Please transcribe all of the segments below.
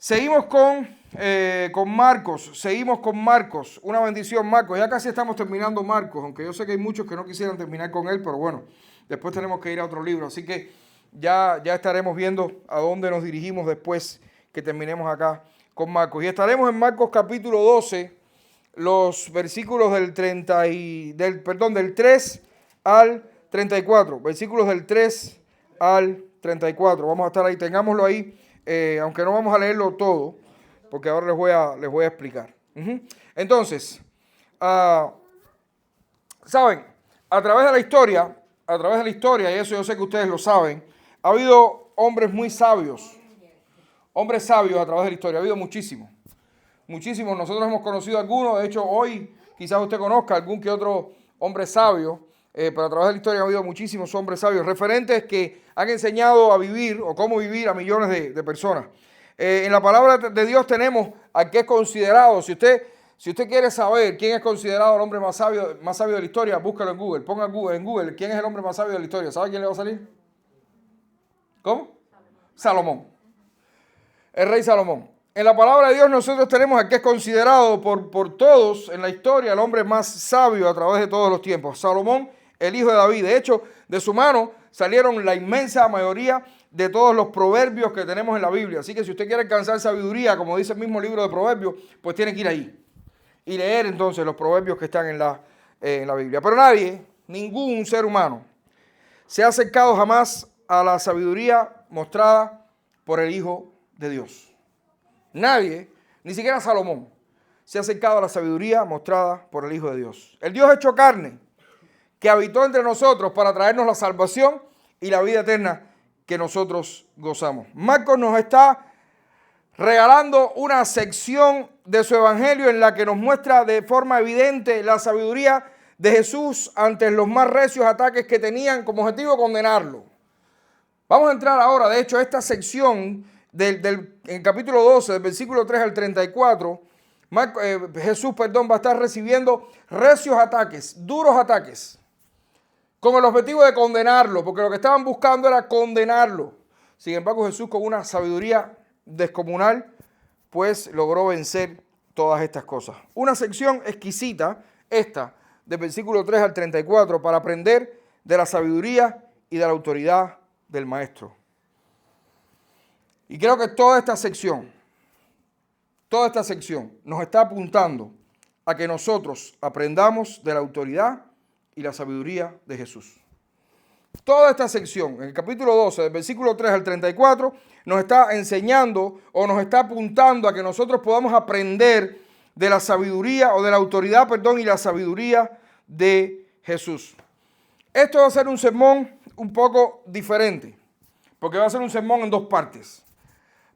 Seguimos con Marcos, una bendición Marcos, ya casi estamos terminando Marcos, aunque yo sé que hay muchos que no quisieran terminar con él, pero bueno, después tenemos que ir a otro libro, así que ya estaremos viendo a dónde nos dirigimos después que terminemos acá con Marcos. Y estaremos en Marcos capítulo 12, los versículos del 3 al 34, versículos del 3 al 34, vamos a estar ahí, tengámoslo ahí. Aunque no vamos a leerlo todo, porque ahora les voy a explicar. Entonces, saben, a través de la historia, y eso yo sé que ustedes lo saben, ha habido hombres muy sabios, hombres sabios a través de la historia, ha habido muchísimos. Nosotros hemos conocido algunos, de hecho hoy quizás usted conozca algún que otro hombre sabio, pero a través de la historia ha habido muchísimos hombres sabios, referentes que han enseñado a vivir o cómo vivir a millones de personas. En la palabra de Dios tenemos al que es considerado, si usted quiere saber quién es considerado el hombre más sabio de la historia, búscalo en Google, ponga en Google quién es el hombre más sabio de la historia. ¿Sabe quién le va a salir? ¿Cómo? Salomón. El rey Salomón. En la palabra de Dios nosotros tenemos al que es considerado por todos en la historia el hombre más sabio a través de todos los tiempos. Salomón, el hijo de David. De hecho, de su mano salieron la inmensa mayoría de todos los proverbios que tenemos en la Biblia. Así que si usted quiere alcanzar sabiduría, como dice el mismo libro de Proverbios, pues tiene que ir ahí y leer entonces los proverbios que están en la Biblia. Pero nadie, ningún ser humano, se ha acercado jamás a la sabiduría mostrada por el Hijo de Dios. Nadie, ni siquiera Salomón, se ha acercado a la sabiduría mostrada por el Hijo de Dios. El Dios hecho carne, que habitó entre nosotros para traernos la salvación y la vida eterna que nosotros gozamos. Marcos nos está regalando una sección de su evangelio en la que nos muestra de forma evidente la sabiduría de Jesús ante los más recios ataques que tenían como objetivo condenarlo. Vamos a entrar ahora, de hecho, a esta sección en el capítulo 12, del versículo 3 al 34, Jesús va a estar recibiendo recios ataques, duros ataques, con el objetivo de condenarlo, porque lo que estaban buscando era condenarlo. Sin embargo, Jesús, con una sabiduría descomunal, pues logró vencer todas estas cosas. Una sección exquisita, esta, del versículo 3 al 34, para aprender de la sabiduría y de la autoridad del Maestro. Y creo que toda esta sección nos está apuntando a que nosotros aprendamos de la autoridad y la sabiduría de Jesús. Toda esta sección, en el capítulo 12, del versículo 3 al 34, nos está enseñando o nos está apuntando a que nosotros podamos aprender de la sabiduría o de la autoridad, y la sabiduría de Jesús. Esto va a ser un sermón un poco diferente, porque va a ser un sermón en dos partes.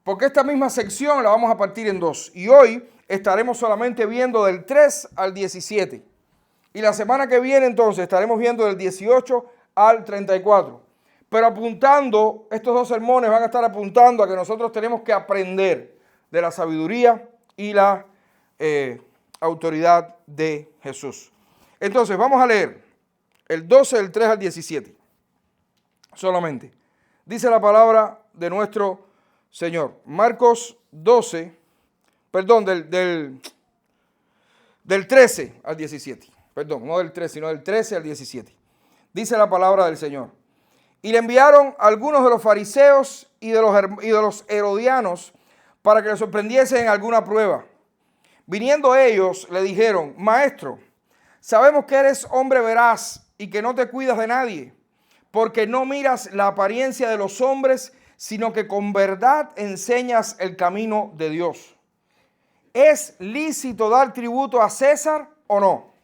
Porque esta misma sección la vamos a partir en dos. Y hoy estaremos solamente viendo del 3 al 17. Y la semana que viene entonces estaremos viendo del 18 al 34. Pero estos dos sermones van a estar apuntando a que nosotros tenemos que aprender de la sabiduría y la autoridad de Jesús. Entonces vamos a leer el 12 del 3 al 17. Solamente. Dice la palabra de nuestro Señor. Marcos 12, del 13 al 17. No del 13, sino del 13 al 17. Dice la palabra del Señor. Y le enviaron algunos de los fariseos y de los herodianos para que le sorprendiesen en alguna prueba. Viniendo ellos, le dijeron: Maestro, sabemos que eres hombre veraz y que no te cuidas de nadie, porque no miras la apariencia de los hombres, sino que con verdad enseñas el camino de Dios. ¿Es lícito dar tributo a César o no?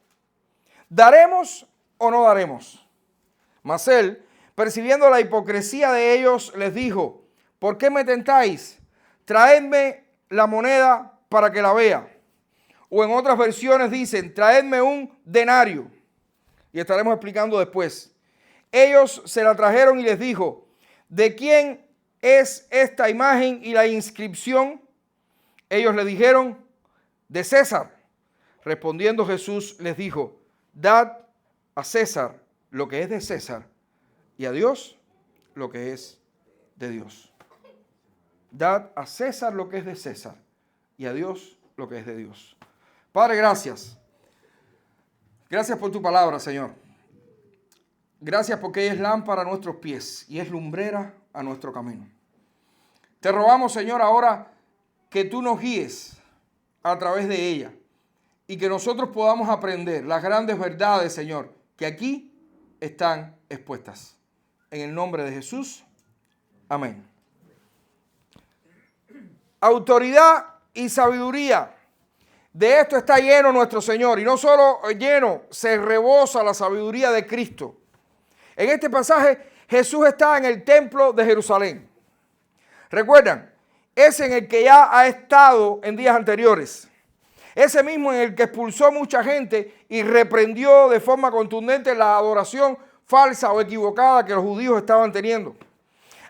¿Daremos o no daremos? Mas él, percibiendo la hipocresía de ellos, les dijo: ¿por qué me tentáis? Traedme la moneda para que la vea. O en otras versiones dicen: traedme un denario. Y estaremos explicando después. Ellos se la trajeron y les dijo: ¿de quién es esta imagen y la inscripción? Ellos le dijeron: de César. Respondiendo Jesús les dijo: dad a César lo que es de César y a Dios lo que es de Dios. Dad a César lo que es de César y a Dios lo que es de Dios. Padre, gracias. Gracias por tu palabra, Señor. Gracias porque ella es lámpara a nuestros pies y es lumbrera a nuestro camino. Te rogamos, Señor, ahora que tú nos guíes a través de ella y que nosotros podamos aprender las grandes verdades, Señor, que aquí están expuestas. En el nombre de Jesús. Amén. Autoridad y sabiduría. De esto está lleno nuestro Señor. Y no solo lleno, se rebosa la sabiduría de Cristo. En este pasaje, Jesús está en el templo de Jerusalén. ¿Recuerdan? Ese en el que ya ha estado en días anteriores. Ese mismo en el que expulsó mucha gente y reprendió de forma contundente la adoración falsa o equivocada que los judíos estaban teniendo.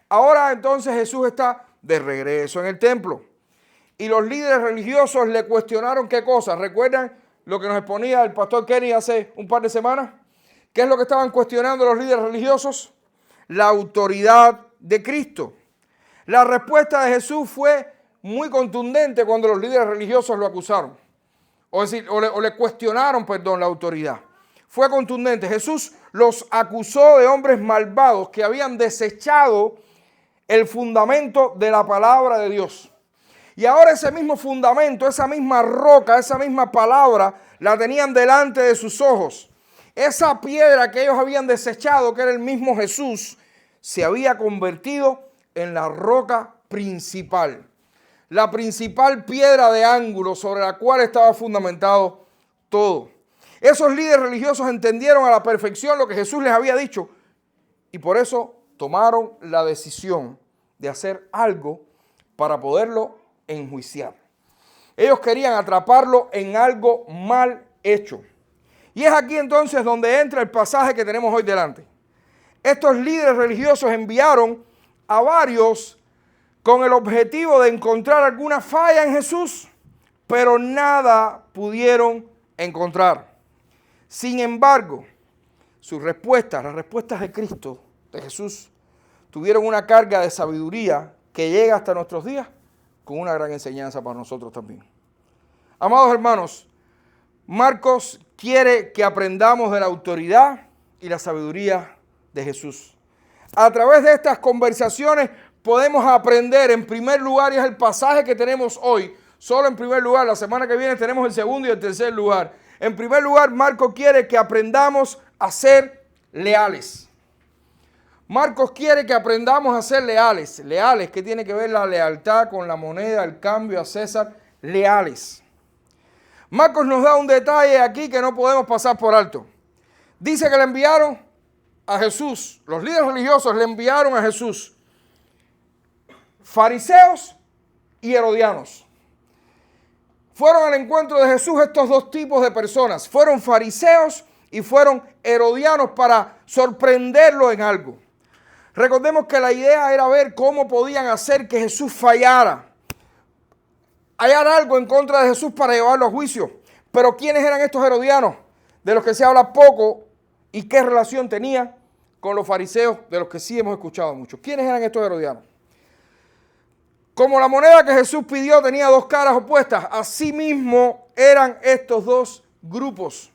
Ahora entonces Jesús está de regreso en el templo. Y los líderes religiosos le cuestionaron qué cosas. ¿Recuerdan lo que nos exponía el pastor Kenny hace un par de semanas? ¿Qué es lo que estaban cuestionando los líderes religiosos? La autoridad de Cristo. La respuesta de Jesús fue muy contundente cuando los líderes religiosos lo acusaron. O le cuestionaron, la autoridad. Fue contundente. Jesús los acusó de hombres malvados que habían desechado el fundamento de la palabra de Dios. Y ahora ese mismo fundamento, esa misma roca, esa misma palabra, la tenían delante de sus ojos. Esa piedra que ellos habían desechado, que era el mismo Jesús, se había convertido en la roca principal. La principal piedra de ángulo sobre la cual estaba fundamentado todo. Esos líderes religiosos entendieron a la perfección lo que Jesús les había dicho y por eso tomaron la decisión de hacer algo para poderlo enjuiciar. Ellos querían atraparlo en algo mal hecho. Y es aquí entonces donde entra el pasaje que tenemos hoy delante. Estos líderes religiosos enviaron a varios con el objetivo de encontrar alguna falla en Jesús, pero nada pudieron encontrar. Sin embargo, sus respuestas, las respuestas de Cristo, de Jesús, tuvieron una carga de sabiduría que llega hasta nuestros días con una gran enseñanza para nosotros también. Amados hermanos, Marcos quiere que aprendamos de la autoridad y la sabiduría de Jesús. A través de estas conversaciones podemos aprender, en primer lugar, y es el pasaje que tenemos hoy, solo en primer lugar, la semana que viene tenemos el segundo y el tercer lugar. En primer lugar, Marcos quiere que aprendamos a ser leales. Marcos quiere que aprendamos a ser leales. Leales, ¿qué tiene que ver la lealtad con la moneda, el cambio a César? Leales. Marcos nos da un detalle aquí que no podemos pasar por alto. Dice que le enviaron a Jesús, los líderes religiosos le enviaron a Jesús fariseos y herodianos. Fueron al encuentro de Jesús estos dos tipos de personas. Fueron fariseos y fueron herodianos para sorprenderlo en algo. Recordemos que la idea era ver cómo podían hacer que Jesús fallara. Hallar algo en contra de Jesús para llevarlo a juicio. Pero ¿quiénes eran estos herodianos? De los que se habla poco y qué relación tenía con los fariseos de los que sí hemos escuchado mucho. ¿Quiénes eran estos herodianos? Como la moneda que Jesús pidió tenía dos caras opuestas, así mismo eran estos dos grupos.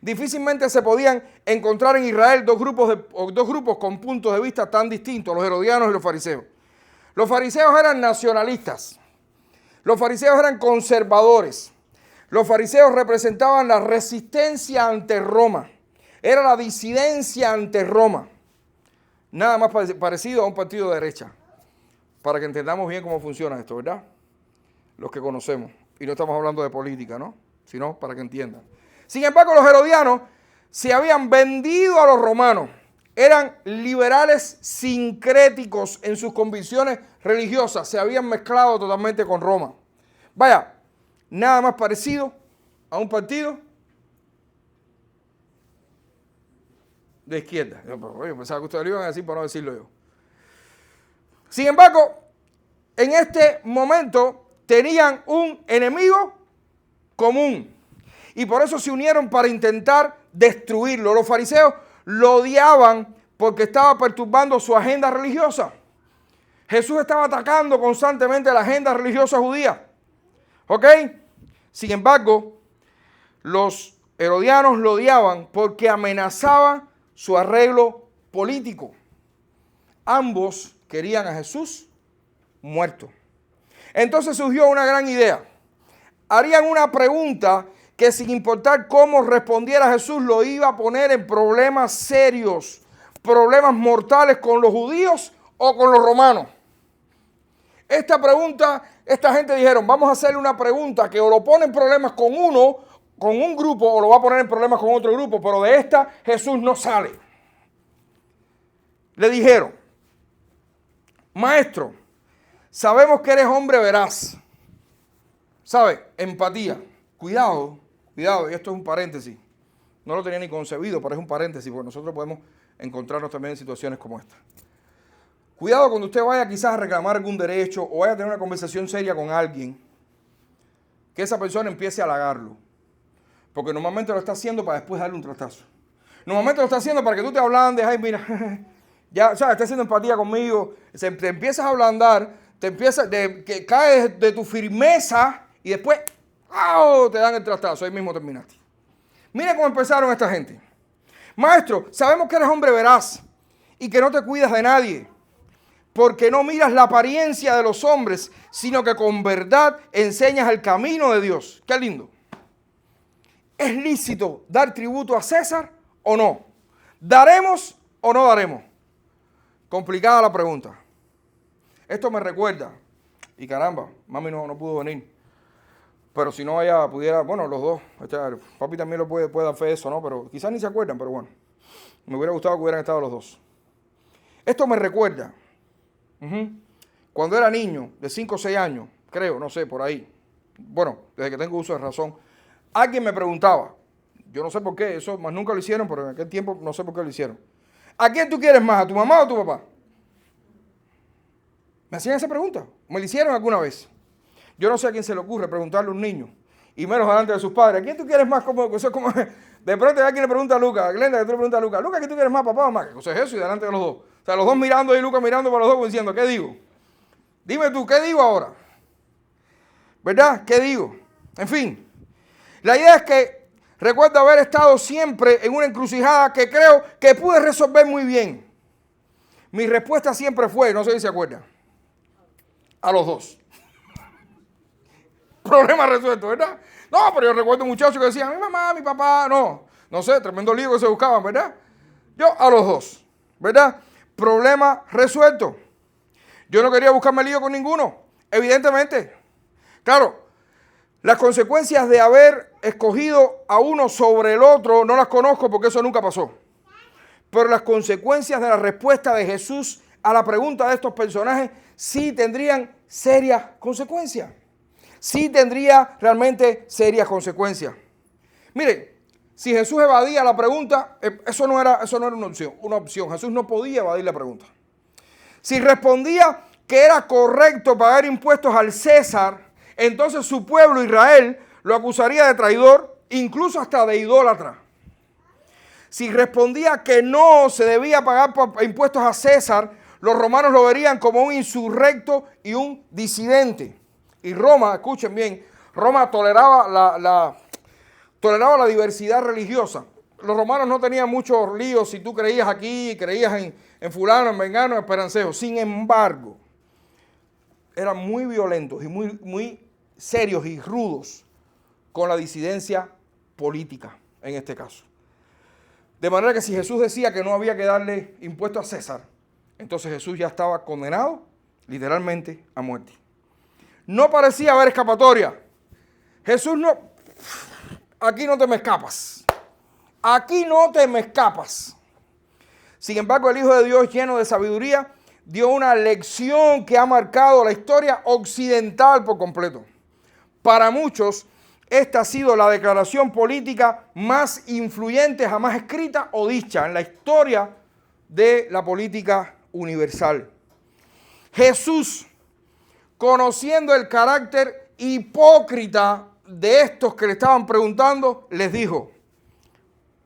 Difícilmente se podían encontrar en Israel dos grupos con puntos de vista tan distintos, los herodianos y los fariseos. Los fariseos eran nacionalistas. Los fariseos eran conservadores. Los fariseos representaban la resistencia ante Roma. Era la disidencia ante Roma. Nada más parecido a un partido de derecha. Para que entendamos bien cómo funciona esto, ¿verdad? Los que conocemos. Y no estamos hablando de política, ¿no? Sino para que entiendan. Sin embargo, los herodianos se habían vendido a los romanos. Eran liberales sincréticos en sus convicciones religiosas. Se habían mezclado totalmente con Roma. Vaya, nada más parecido a un partido de izquierda. Yo pensaba que ustedes lo iban a decir para no decirlo yo. Sin embargo, en este momento tenían un enemigo común y por eso se unieron para intentar destruirlo. Los fariseos lo odiaban porque estaba perturbando su agenda religiosa. Jesús estaba atacando constantemente la agenda religiosa judía. ¿Ok? Sin embargo, los herodianos lo odiaban porque amenazaba su arreglo político. Ambos querían a Jesús muerto. Entonces surgió una gran idea. Harían una pregunta que, sin importar cómo respondiera Jesús, lo iba a poner en problemas serios, problemas mortales con los judíos o con los romanos. Esta pregunta, esta gente dijeron, vamos a hacerle una pregunta que o lo pone en problemas con uno, con un grupo, o lo va a poner en problemas con otro grupo, pero de esta Jesús no sale. Le dijeron, maestro, sabemos que eres hombre veraz. ¿Sabe? Empatía. Cuidado, y esto es un paréntesis. No lo tenía ni concebido, pero es un paréntesis, porque nosotros podemos encontrarnos también en situaciones como esta. Cuidado cuando usted vaya quizás a reclamar algún derecho o vaya a tener una conversación seria con alguien, que esa persona empiece a halagarlo. Porque normalmente lo está haciendo para después darle un trastazo. Normalmente lo está haciendo para que tú te ablandes, ay mira, ya, ¿sabes? Está haciendo empatía conmigo, te empiezas a ablandar, que caes de tu firmeza y después ¡oh!, te dan el trastazo, ahí mismo terminaste. Mira cómo empezaron esta gente. Maestro, sabemos que eres hombre veraz y que no te cuidas de nadie, porque no miras la apariencia de los hombres, sino que con verdad enseñas el camino de Dios. Qué lindo. ¿Es lícito dar tributo a César o no? ¿Daremos o no daremos? Complicada la pregunta. Esto me recuerda, y caramba, mami no pudo venir, pero si no ella pudiera, bueno, los dos, papi también lo puede dar fe de eso, ¿no? Pero quizás ni se acuerdan, pero bueno, me hubiera gustado que hubieran estado los dos. Esto me recuerda, cuando era niño, de 5 o 6 años, creo, no sé, por ahí, bueno, desde que tengo uso de razón, alguien me preguntaba, yo no sé por qué, eso más nunca lo hicieron, pero en aquel tiempo no sé por qué lo hicieron. ¿A quién tú quieres más, a tu mamá o a tu papá? Me hacían esa pregunta, me la hicieron alguna vez. Yo no sé a quién se le ocurre preguntarle a un niño, y menos delante de sus padres, ¿a quién tú quieres más? De pronto alguien le pregunta a Lucas, Glenda, que tú le preguntas a Lucas, Lucas, ¿quién tú quieres más, papá o mamá? ¿Qué cosa es eso? Y delante de los dos. O sea, los dos mirando y Lucas mirando para los dos diciendo, ¿qué digo? Dime tú, ¿qué digo ahora? ¿Verdad? ¿Qué digo? En fin, la idea es que recuerdo haber estado siempre en una encrucijada que creo que pude resolver muy bien. Mi respuesta siempre fue, no sé si se acuerdan, a los dos. Problema resuelto, ¿verdad? No, pero yo recuerdo muchachos que decían, mi mamá, mi papá, no sé, tremendo lío que se buscaban, ¿verdad? Yo a los dos, ¿verdad? Problema resuelto. Yo no quería buscarme lío con ninguno, evidentemente. Claro, las consecuencias de haber escogido a uno sobre el otro no las conozco porque eso nunca pasó. Pero las consecuencias de la respuesta de Jesús a la pregunta de estos personajes sí tendrían serias consecuencias. Sí tendría realmente serias consecuencias. Miren, si Jesús evadía la pregunta, eso no era una opción. Jesús no podía evadir la pregunta. Si respondía que era correcto pagar impuestos al César, entonces su pueblo Israel lo acusaría de traidor, incluso hasta de idólatra. Si respondía que no se debía pagar impuestos a César, los romanos lo verían como un insurrecto y un disidente. Y Roma, escuchen bien, Roma toleraba la diversidad religiosa. Los romanos no tenían muchos líos si tú creías aquí, creías en fulano, en vengano, en esperancejo. Sin embargo, eran muy violentos y muy serios y rudos con la disidencia política, en este caso. De manera que si Jesús decía que no había que darle impuesto a César, entonces Jesús ya estaba condenado, literalmente, a muerte. No parecía haber escapatoria. Jesús no, aquí no te me escapas. Aquí no te me escapas. Sin embargo, el Hijo de Dios, lleno de sabiduría, dio una lección que ha marcado la historia occidental por completo. Para muchos, esta ha sido la declaración política más influyente jamás escrita o dicha en la historia de la política universal. Jesús, conociendo el carácter hipócrita de estos que le estaban preguntando, les dijo,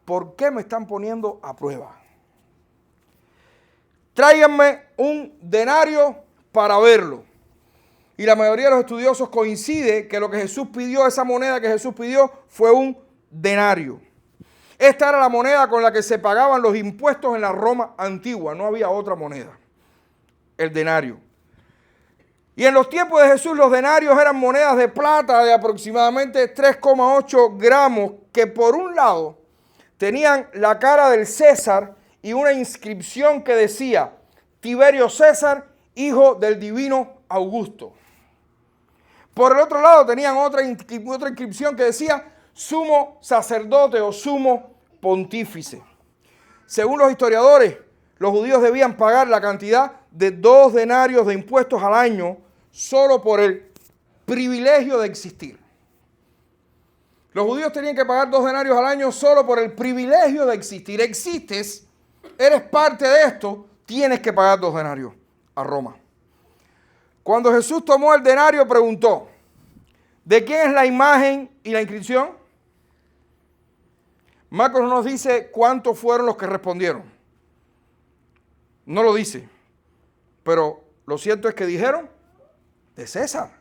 ¿por qué me están poniendo a prueba? Tráiganme un denario para verlo. Y la mayoría de los estudiosos coincide que lo que Jesús pidió, esa moneda que Jesús pidió, fue un denario. Esta era la moneda con la que se pagaban los impuestos en la Roma antigua. No había otra moneda, el denario. Y en los tiempos de Jesús los denarios eran monedas de plata de aproximadamente 3,8 gramos que por un lado tenían la cara del César y una inscripción que decía Tiberio César, hijo del divino Augusto. Por el otro lado tenían otra inscripción que decía sumo sacerdote o sumo pontífice. Según los historiadores, los judíos debían pagar la cantidad de 2 denarios de impuestos al año solo por el privilegio de existir. Los judíos tenían que pagar 2 denarios al año solo por el privilegio de existir. Existes, eres parte de esto, tienes que pagar 2 denarios a Roma. Cuando Jesús tomó el denario, preguntó, ¿de quién es la imagen y la inscripción? Marcos no nos dice cuántos fueron los que respondieron. No lo dice. Pero lo cierto es que dijeron, de César.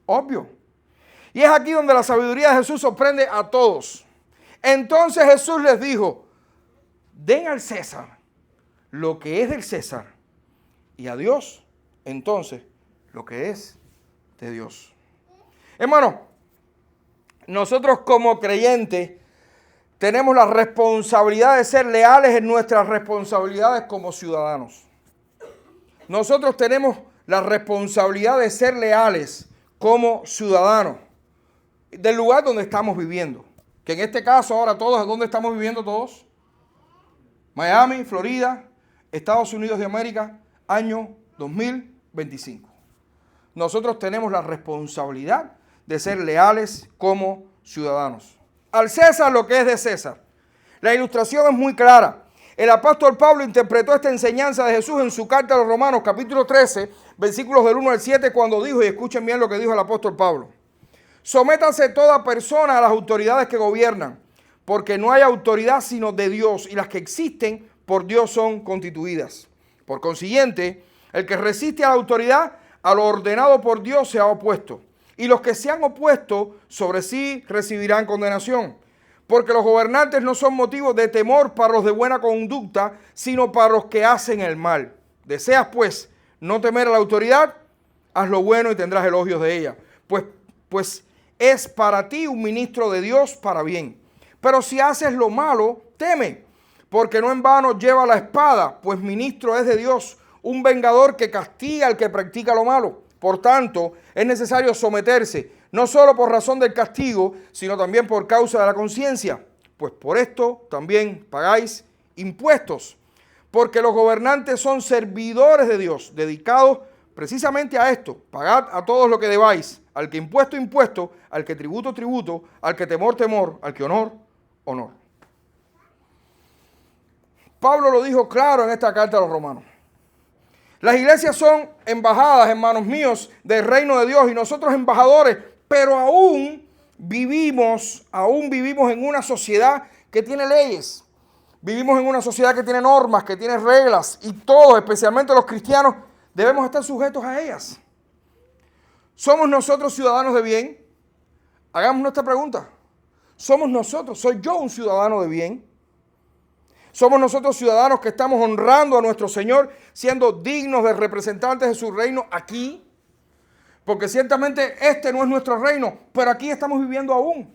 Obvio. Y es aquí donde la sabiduría de Jesús sorprende a todos. Entonces Jesús les dijo, den al César lo que es del César y a Dios, entonces, lo que es de Dios. Hermano, nosotros como creyentes tenemos la responsabilidad de ser leales en nuestras responsabilidades como ciudadanos. Nosotros tenemos la responsabilidad de ser leales como ciudadanos del lugar donde estamos viviendo. Que en este caso ahora todos, ¿dónde estamos viviendo todos? Miami, Florida, Estados Unidos de América, año 2025. Nosotros tenemos la responsabilidad de ser leales como ciudadanos. Al César lo que es de César. La ilustración es muy clara. El apóstol Pablo interpretó esta enseñanza de Jesús en su carta a los Romanos, capítulo 13, versículos del 1 al 7, cuando dijo, y escuchen bien lo que dijo el apóstol Pablo, sométanse toda persona a las autoridades que gobiernan, porque no hay autoridad sino de Dios, y las que existen por Dios son constituidas. Por consiguiente, el que resiste a la autoridad, a lo ordenado por Dios se ha opuesto, y los que se han opuesto sobre sí recibirán condenación. Porque los gobernantes no son motivos de temor para los de buena conducta, sino para los que hacen el mal. Deseas, pues, no temer a la autoridad, haz lo bueno y tendrás elogios de ella. Pues es para ti un ministro de Dios para bien. Pero si haces lo malo, teme, porque no en vano lleva la espada, pues ministro es de Dios, un vengador que castiga al que practica lo malo. Por tanto, es necesario someterse, no solo por razón del castigo, sino también por causa de la conciencia. Pues por esto también pagáis impuestos, porque los gobernantes son servidores de Dios, dedicados precisamente a esto. Pagad a todos lo que debáis, al que impuesto, impuesto, al que tributo, tributo, al que temor, temor, al que honor, honor. Pablo lo dijo claro en esta carta a los romanos. Las iglesias son embajadas, hermanos míos, del reino de Dios y nosotros embajadores, pero aún vivimos en una sociedad que tiene leyes. Vivimos en una sociedad que tiene normas, que tiene reglas y todos, especialmente los cristianos, debemos estar sujetos a ellas. ¿Somos nosotros ciudadanos de bien? Hagamos nuestra pregunta. ¿Somos nosotros? ¿Soy yo un ciudadano de bien? ¿Somos nosotros ciudadanos que estamos honrando a nuestro Señor, siendo dignos de representantes de su reino aquí? Porque ciertamente este no es nuestro reino, pero aquí estamos viviendo aún.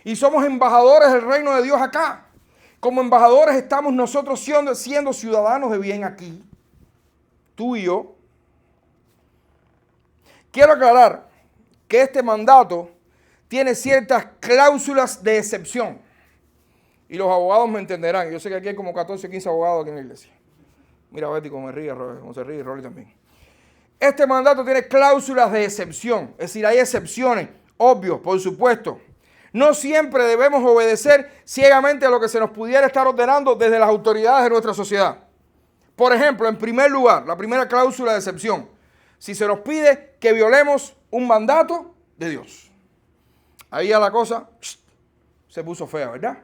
Y somos embajadores del reino de Dios acá. Como embajadores estamos nosotros siendo ciudadanos de bien aquí. Tú y yo. Quiero aclarar que este mandato tiene ciertas cláusulas de excepción. Y los abogados me entenderán. Yo sé que aquí hay como 14 o 15 abogados aquí en la iglesia. Mira Betty cómo se ríe, Rolly también. Este mandato tiene cláusulas de excepción. Es decir, hay excepciones, obvio, por supuesto. No siempre debemos obedecer ciegamente a lo que se nos pudiera estar ordenando desde las autoridades de nuestra sociedad. Por ejemplo, en primer lugar, la primera cláusula de excepción. Si se nos pide que violemos un mandato de Dios. Ahí ya la cosa se puso fea, ¿verdad?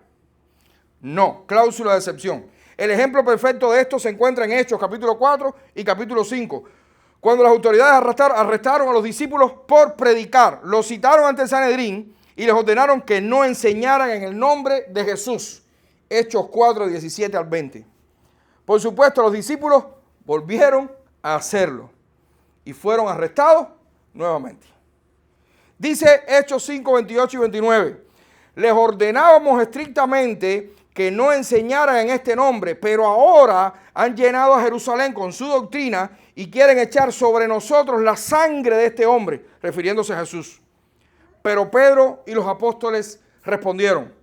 No, cláusula de excepción. El ejemplo perfecto de esto se encuentra en Hechos capítulo 4 y capítulo 5. cuando las autoridades arrestaron a los discípulos por predicar. Los citaron ante el Sanedrín y les ordenaron que no enseñaran en el nombre de Jesús. Hechos 4, 17 al 20. Por supuesto, los discípulos volvieron a hacerlo y fueron arrestados nuevamente. Dice Hechos 5, 28 y 29. Les ordenábamos estrictamente que no enseñaran en este nombre, pero ahora han llenado a Jerusalén con su doctrina y quieren echar sobre nosotros la sangre de este hombre, refiriéndose a Jesús. Pero Pedro y los apóstoles respondieron: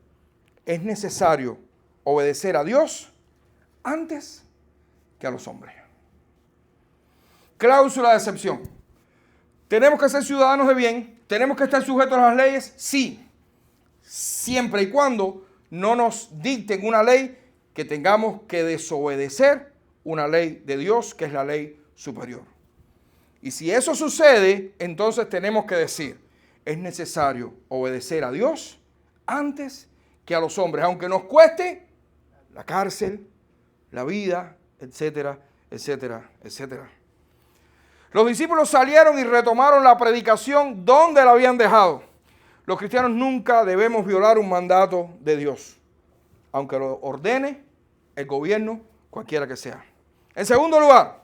es necesario obedecer a Dios antes que a los hombres. Cláusula de excepción. ¿Tenemos que ser ciudadanos de bien? ¿Tenemos que estar sujetos a las leyes? Sí. Siempre y cuando no nos dicten una ley que tengamos que desobedecer una ley de Dios, que es la ley superior. Y si eso sucede, entonces tenemos que decir: es necesario obedecer a Dios antes que a los hombres, aunque nos cueste la cárcel, la vida, etcétera, etcétera, etcétera. Los discípulos salieron y retomaron la predicación donde la habían dejado. Los cristianos nunca debemos violar un mandato de Dios, aunque lo ordene el gobierno, cualquiera que sea. En segundo lugar,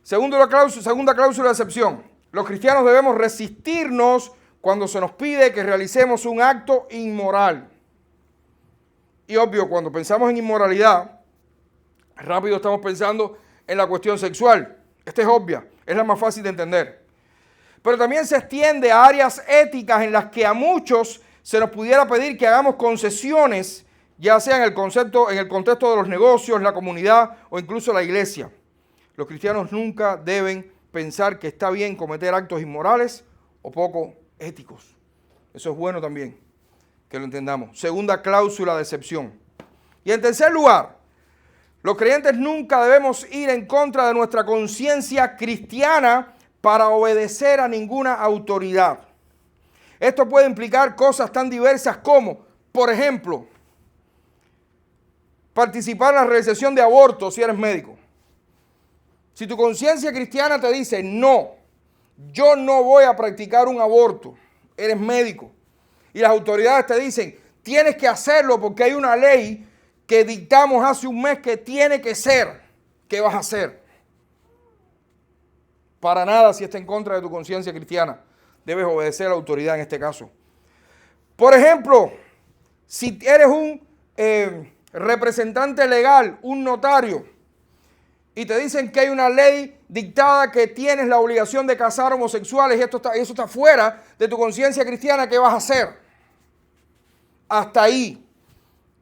segunda cláusula de excepción, los cristianos debemos resistirnos cuando se nos pide que realicemos un acto inmoral. Y obvio, cuando pensamos en inmoralidad, rápido estamos pensando en la cuestión sexual. Esta es obvia, es la más fácil de entender. Pero también se extiende a áreas éticas en las que a muchos se nos pudiera pedir que hagamos concesiones, ya sea en el contexto de los negocios, la comunidad o incluso la iglesia. Los cristianos nunca deben pensar que está bien cometer actos inmorales o poco éticos. Eso es bueno también, que lo entendamos. Segunda cláusula de excepción. Y en tercer lugar, los creyentes nunca debemos ir en contra de nuestra conciencia cristiana para obedecer a ninguna autoridad. Esto puede implicar cosas tan diversas como, por ejemplo, participar en la realización de abortos si eres médico. Si tu conciencia cristiana te dice: no, yo no voy a practicar un aborto, eres médico, y las autoridades te dicen: tienes que hacerlo porque hay una ley que dictamos hace un mes que tiene que ser, ¿qué vas a hacer? Para nada, si está en contra de tu conciencia cristiana, debes obedecer a la autoridad en este caso. Por ejemplo, si eres un representante legal, un notario, y te dicen que hay una ley dictada que tienes la obligación de casar homosexuales y eso está fuera de tu conciencia cristiana, ¿qué vas a hacer? Hasta ahí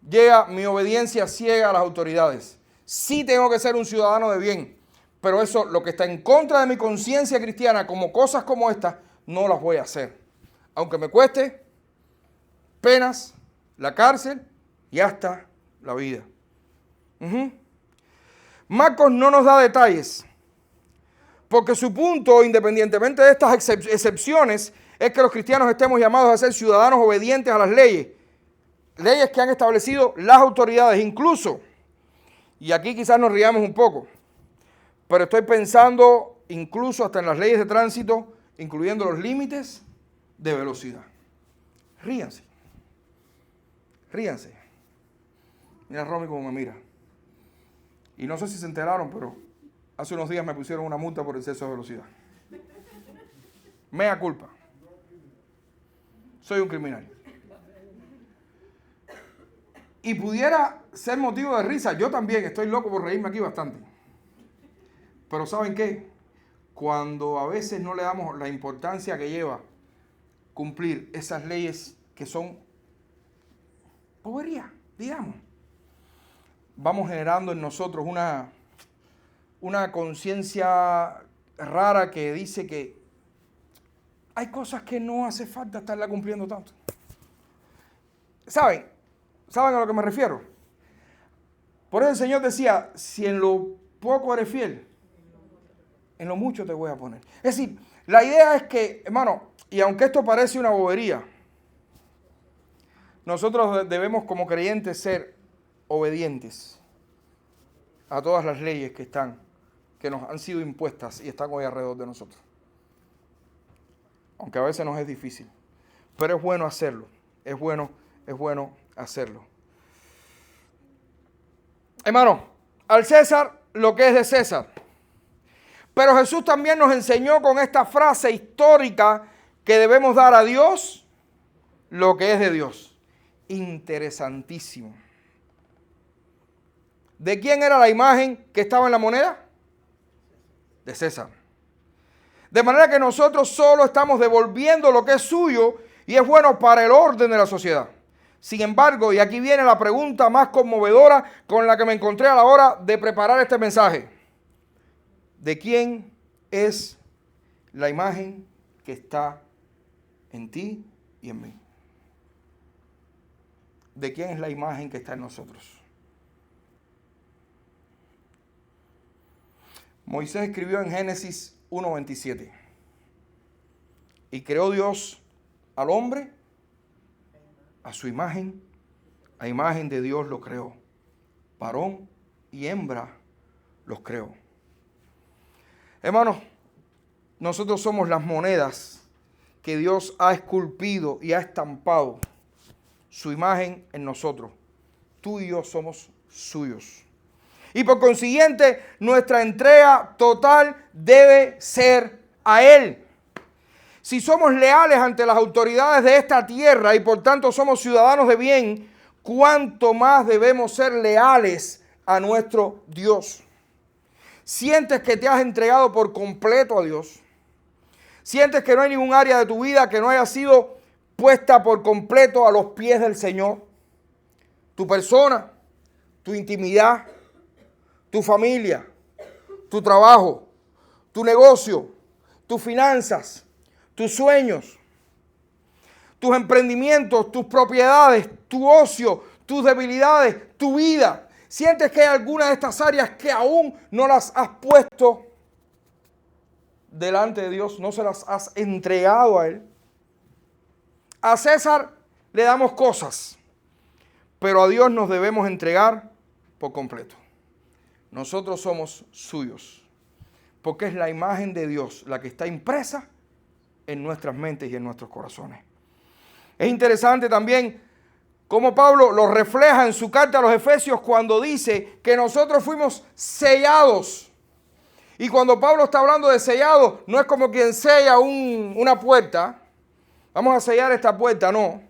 llega mi obediencia ciega a las autoridades. Sí tengo que ser un ciudadano de bien, pero eso, lo que está en contra de mi conciencia cristiana, como cosas como estas, no las voy a hacer. Aunque me cueste penas, la cárcel y hasta la vida. Marcos no nos da detalles, porque su punto, independientemente de estas excepciones, es que los cristianos estemos llamados a ser ciudadanos obedientes a las leyes que han establecido las autoridades, incluso, y aquí quizás nos riamos un poco, pero estoy pensando incluso hasta en las leyes de tránsito, incluyendo los límites de velocidad. Ríanse. Ríanse. Mira Romy como me mira. Y no sé si se enteraron, pero hace unos días me pusieron una multa por exceso de velocidad. Mea culpa. Soy un criminal. Y pudiera ser motivo de risa. Yo también estoy loco por reírme aquí bastante. Pero ¿saben qué? Cuando a veces no le damos la importancia que lleva cumplir esas leyes que son bobería, digamos, vamos generando en nosotros una conciencia rara que dice que hay cosas que no hace falta estarla cumpliendo tanto. ¿Saben a lo que me refiero? Por eso el Señor decía: si en lo poco eres fiel, en lo mucho te voy a poner. Es decir, la idea es que, hermano, y aunque esto parece una bobería, nosotros debemos como creyentes ser obedientes a todas las leyes que están que nos han sido impuestas y están hoy alrededor de nosotros. Aunque a veces nos es difícil. Pero es bueno hacerlo. Es bueno hacerlo. Hermano, al César lo que es de César. Pero Jesús también nos enseñó con esta frase histórica que debemos dar a Dios lo que es de Dios. Interesantísimo. ¿De quién era la imagen que estaba en la moneda? De César. De manera que nosotros solo estamos devolviendo lo que es suyo y es bueno para el orden de la sociedad. Sin embargo, y aquí viene la pregunta más conmovedora con la que me encontré a la hora de preparar este mensaje. ¿De quién es la imagen que está en ti y en mí? ¿De quién es la imagen que está en nosotros? Moisés escribió en Génesis 1:27. Y creó Dios al hombre a su imagen, a imagen de Dios lo creó. Varón y hembra los creó. Hermanos, nosotros somos las monedas que Dios ha esculpido y ha estampado su imagen en nosotros. Tú y yo somos suyos. Y por consiguiente, nuestra entrega total debe ser a Él. Si somos leales ante las autoridades de esta tierra y por tanto somos ciudadanos de bien, ¿cuánto más debemos ser leales a nuestro Dios? ¿Sientes que te has entregado por completo a Dios? ¿Sientes que no hay ningún área de tu vida que no haya sido puesta por completo a los pies del Señor? Tu persona, tu intimidad, tu familia, tu trabajo, tu negocio, tus finanzas, tus sueños, tus emprendimientos, tus propiedades, tu ocio, tus debilidades, tu vida. ¿Sientes que hay alguna de estas áreas que aún no las has puesto delante de Dios? ¿No se las has entregado a Él? A César le damos cosas, pero a Dios nos debemos entregar por completo. Nosotros somos suyos, porque es la imagen de Dios la que está impresa en nuestras mentes y en nuestros corazones. Es interesante también cómo Pablo lo refleja en su carta a los Efesios cuando dice que nosotros fuimos sellados. Y cuando Pablo está hablando de sellado, no es como quien sella una puerta. Vamos a sellar esta puerta, no.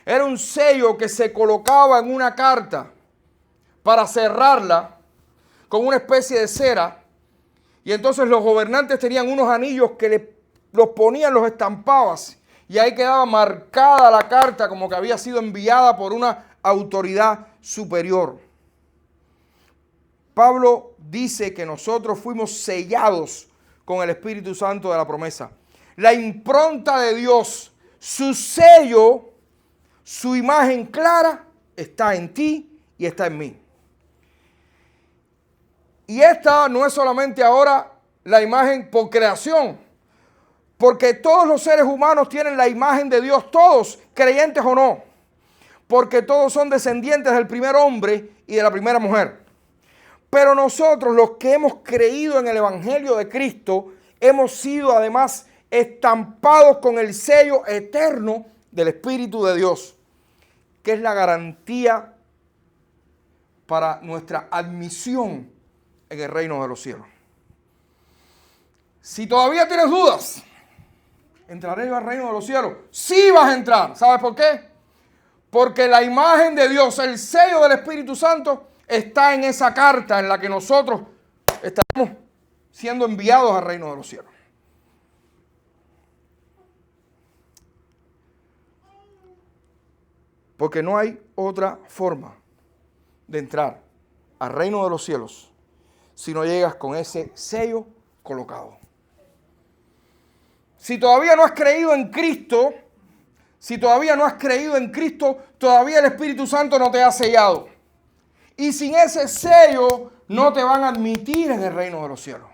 Era un sello que se colocaba en una carta para cerrarla con una especie de cera. Y entonces los gobernantes tenían unos anillos que los ponían, los estampabas. Y ahí quedaba marcada la carta como que había sido enviada por una autoridad superior. Pablo dice que nosotros fuimos sellados con el Espíritu Santo de la promesa. La impronta de Dios, su sello, su imagen clara está en ti y está en mí. Y esta no es solamente ahora la imagen por creación, porque todos los seres humanos tienen la imagen de Dios, todos, creyentes o no, porque todos son descendientes del primer hombre y de la primera mujer. Pero nosotros, los que hemos creído en el Evangelio de Cristo, hemos sido además estampados con el sello eterno del Espíritu de Dios, que es la garantía para nuestra admisión en el reino de los cielos. Si todavía tienes dudas, ¿entraré yo al reino de los cielos? Sí vas a entrar. ¿Sabes por qué? Porque la imagen de Dios, el sello del Espíritu Santo, está en esa carta en la que nosotros estamos siendo enviados al reino de los cielos. Porque no hay otra forma de entrar al reino de los cielos si no llegas con ese sello colocado. Si todavía no has creído en Cristo, todavía el Espíritu Santo no te ha sellado. Y sin ese sello no te van a admitir en el reino de los cielos.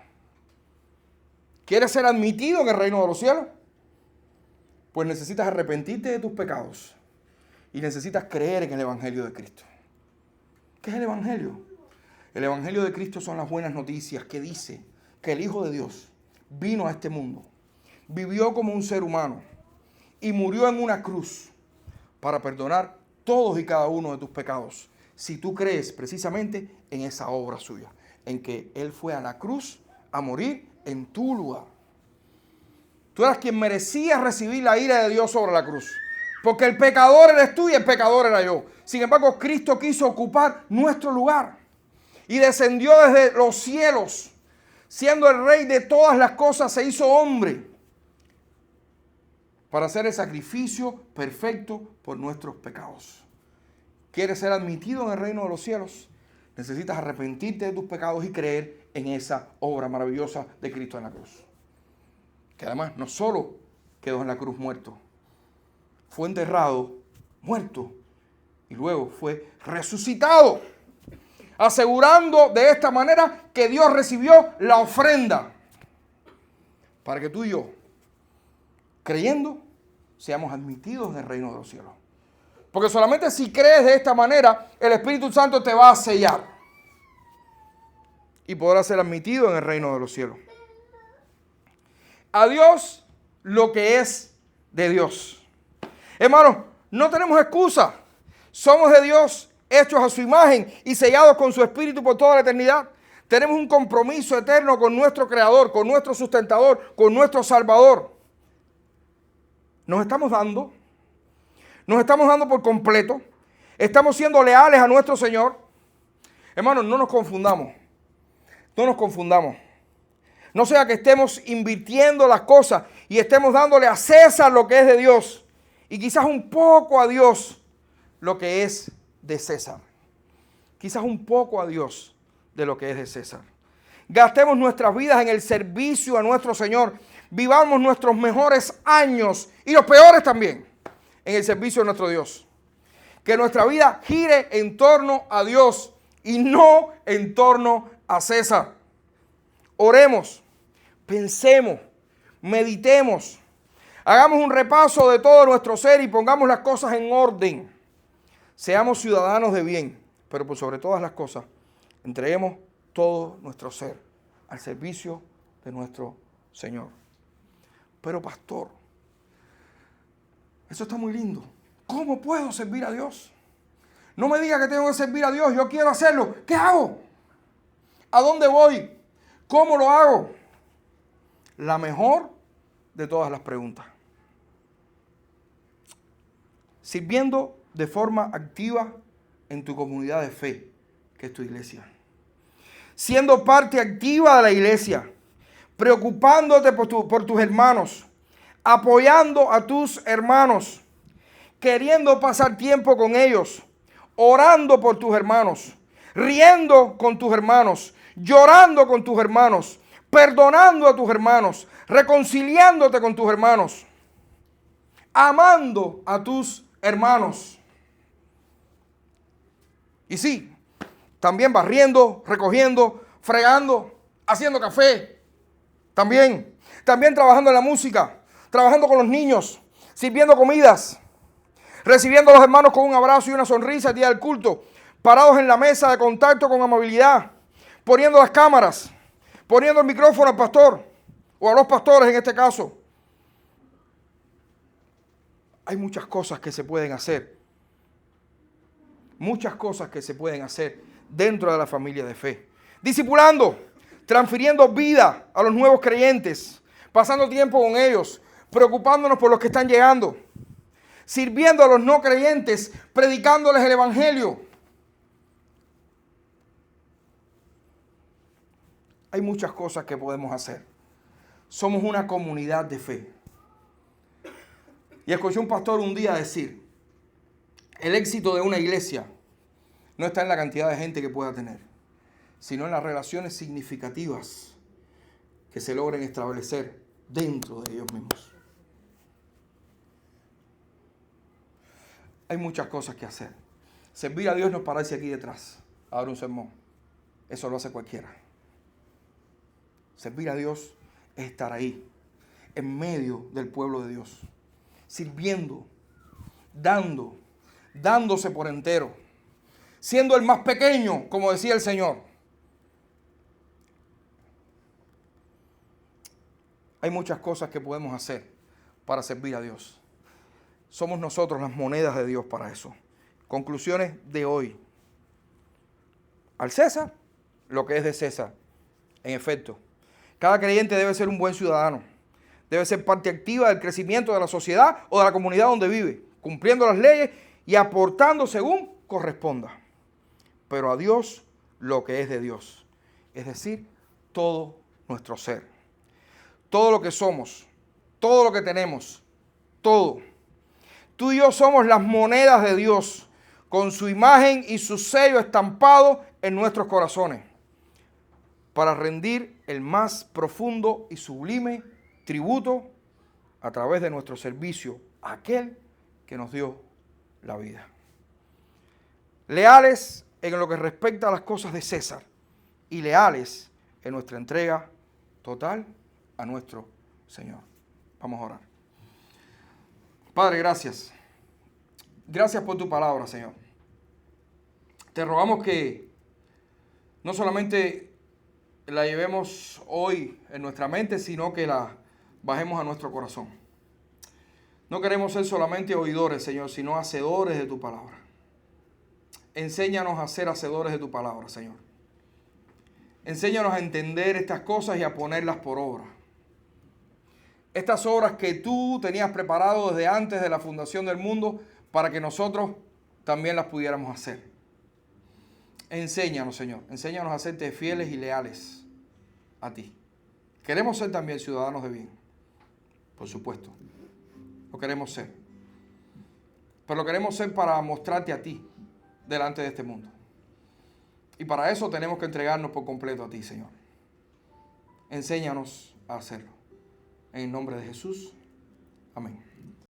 ¿Quieres ser admitido en el reino de los cielos? Pues necesitas arrepentirte de tus pecados y necesitas creer en el Evangelio de Cristo. ¿Qué es el Evangelio? El Evangelio de Cristo son las buenas noticias que dice que el Hijo de Dios vino a este mundo, vivió como un ser humano y murió en una cruz para perdonar todos y cada uno de tus pecados. Si tú crees precisamente en esa obra suya, en que Él fue a la cruz a morir en tu lugar. Tú eras quien merecía recibir la ira de Dios sobre la cruz. Porque el pecador eres tú y el pecador era yo. Sin embargo, Cristo quiso ocupar nuestro lugar. Y descendió desde los cielos. Siendo el rey de todas las cosas, se hizo hombre. Para hacer el sacrificio perfecto por nuestros pecados. ¿Quieres ser admitido en el reino de los cielos? Necesitas arrepentirte de tus pecados y creer en esa obra maravillosa de Cristo en la cruz. Que además no solo quedó en la cruz muerto, fue enterrado, muerto, y luego fue resucitado, asegurando de esta manera que Dios recibió la ofrenda, para que tú y yo, creyendo, seamos admitidos en el reino de los cielos. Porque solamente si crees de esta manera, el Espíritu Santo te va a sellar y podrás ser admitido en el reino de los cielos. A Dios lo que es de Dios. Hermanos, no tenemos excusa. Somos de Dios, hechos a su imagen y sellados con su Espíritu por toda la eternidad. Tenemos un compromiso eterno con nuestro Creador, con nuestro sustentador, con nuestro Salvador. Nos estamos dando por completo. Estamos siendo leales a nuestro Señor. Hermanos, no nos confundamos. No nos confundamos. No sea que estemos invirtiendo las cosas y estemos dándole a César lo que es de Dios y quizás un poco a Dios lo que es de César. Quizás un poco a Dios de lo que es de César. Gastemos nuestras vidas en el servicio a nuestro Señor. Vivamos nuestros mejores años y los peores también en el servicio de nuestro Dios. Que nuestra vida gire en torno a Dios y no en torno a César. Oremos, pensemos, meditemos, hagamos un repaso de todo nuestro ser y pongamos las cosas en orden. Seamos ciudadanos de bien, pero por sobre todas las cosas, entreguemos todo nuestro ser al servicio de nuestro Señor. Pero pastor, eso está muy lindo. ¿Cómo puedo servir a Dios? No me diga que tengo que servir a Dios, yo quiero hacerlo. ¿Qué hago? ¿A dónde voy? ¿Cómo lo hago? La mejor de todas las preguntas. Sirviendo de forma activa en tu comunidad de fe, que es tu iglesia. Siendo parte activa de la iglesia. Preocupándote por tus hermanos. Apoyando a tus hermanos. Queriendo pasar tiempo con ellos. Orando por tus hermanos. Riendo con tus hermanos. Llorando con tus hermanos. Perdonando a tus hermanos. Reconciliándote con tus hermanos. Amando a tus hermanos. Y sí, también barriendo, recogiendo, fregando, haciendo café. También trabajando en la música, trabajando con los niños, sirviendo comidas, recibiendo a los hermanos con un abrazo y una sonrisa el día del culto, parados en la mesa de contacto con amabilidad, poniendo las cámaras, poniendo el micrófono al pastor, o a los pastores en este caso. Hay muchas cosas que se pueden hacer. Muchas cosas que se pueden hacer dentro de la familia de fe. Discipulando, transfiriendo vida a los nuevos creyentes, pasando tiempo con ellos, preocupándonos por los que están llegando, sirviendo a los no creyentes, predicándoles el evangelio. Hay muchas cosas que podemos hacer. Somos una comunidad de fe. Y escuché un pastor un día decir, el éxito de una iglesia no está en la cantidad de gente que pueda tener, sino en las relaciones significativas que se logren establecer dentro de ellos mismos. Hay muchas cosas que hacer. Servir a Dios no es pararse aquí detrás a dar un sermón. Eso lo hace cualquiera. Servir a Dios es estar ahí, en medio del pueblo de Dios, sirviendo, dándose por entero, siendo el más pequeño, como decía el Señor, Hay muchas cosas que podemos hacer para servir a Dios. Somos nosotros las monedas de Dios para eso. Conclusiones de hoy. Al César, lo que es de César. En efecto, cada creyente debe ser un buen ciudadano. Debe ser parte activa del crecimiento de la sociedad o de la comunidad donde vive, cumpliendo las leyes y aportando según corresponda. Pero a Dios lo que es de Dios, es decir, todo nuestro ser. Todo lo que somos, todo lo que tenemos, todo. Tú y yo somos las monedas de Dios, con su imagen y su sello estampado en nuestros corazones, para rendir el más profundo y sublime tributo a través de nuestro servicio a aquel que nos dio la vida. Leales en lo que respecta a las cosas de César y leales en nuestra entrega total a nuestro Señor. Vamos a orar. Padre, gracias. Gracias por tu palabra, Señor. Te rogamos que no solamente la llevemos hoy en nuestra mente, sino que la bajemos a nuestro corazón. No queremos ser solamente oidores, Señor, sino hacedores de tu palabra. Enséñanos a ser hacedores de tu palabra, Señor. Enséñanos a entender estas cosas y a ponerlas por obra. Estas obras que tú tenías preparado desde antes de la fundación del mundo para que nosotros también las pudiéramos hacer. Enséñanos, Señor. Enséñanos a serte fieles y leales a ti. Queremos ser también ciudadanos de bien. Por supuesto. Lo queremos ser. Pero lo queremos ser para mostrarte a ti delante de este mundo. Y para eso tenemos que entregarnos por completo a ti, Señor. Enséñanos a hacerlo. En el nombre de Jesús. Amén.